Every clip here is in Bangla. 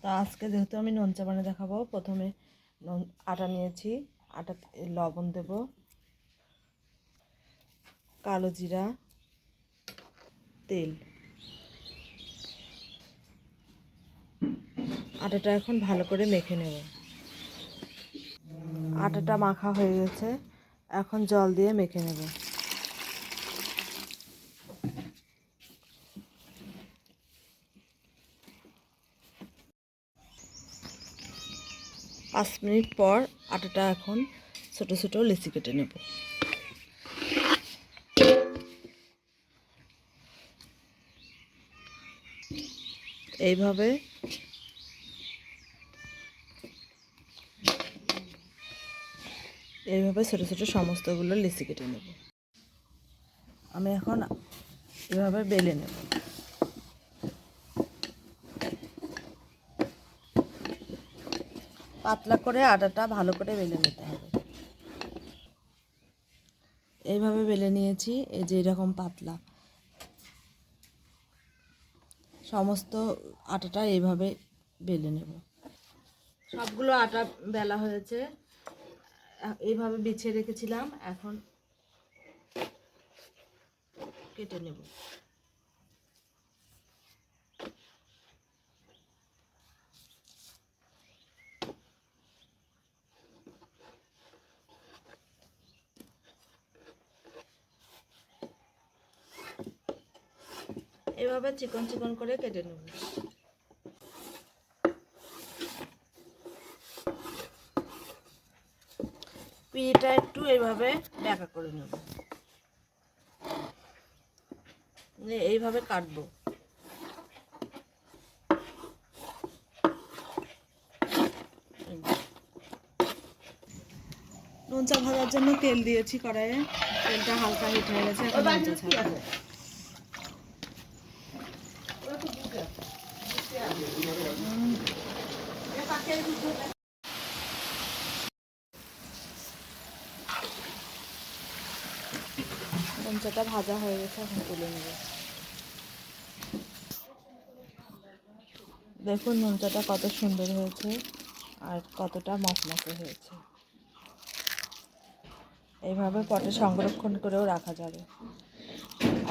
তো আজকে যেহেতু আমি নোনচা বানিয়ে দেখাবো, প্রথমে আটা নিয়েছি, আটা লবণ দেব, কালো জিরা, তেল। আটাটা এখন ভালো করে মেখে নেব। আটাটা মাখা হয়ে গেছে, এখন জল দিয়ে মেখে নেব। পাঁচ মিনিট পর আটাটা এখন ছোট ছোট লিচি কেটে নেব। এইভাবে ছোট ছোট সমস্তগুলো লিচি কেটে নেব। আমি এখন এভাবে বেলে নেব। পাতলা করে আটাটা ভালো করে বেলে নিতে হবে। এইভাবে বেলে নিয়েছি, এই যে এরকম পাতলা। সমস্ত আটাটা এইভাবে বেলে নেব। সবগুলো আটা বেলা হয়েছে, এইভাবে বিছিয়ে রেখেছিলাম, এখন কেটে নেব। এভাবে চিকন চিকন করে কেটে নেব। পিঠটা একটু এইভাবে ব্যাকা করে নেব, এইভাবে কাটবো। নোনচা ভাজার জন্য তেল দিয়েছি কড়াইয়ে, তেলটা হালকা হিট হয়ে গেছে, এখন নোনচা ছাড়বো। নোনচাটা ভাজা হয়ে গেছে, এখন তুলে নেব। দেখুন নোনচাটা কত সুন্দর হয়েছে আর কতটা মচমচে হয়েছে। এইভাবে পটে সংরক্ষণ করেও রাখা যাবে,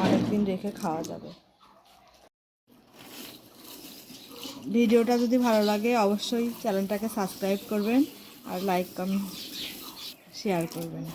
অনেক দিন রেখে খাওয়া যাবে। ভিডিওটা যদি ভালো লাগে অবশ্যই চ্যানেলটাকে সাবস্ক্রাইব করবেন আর লাইক কমেন্ট শেয়ার করবেন।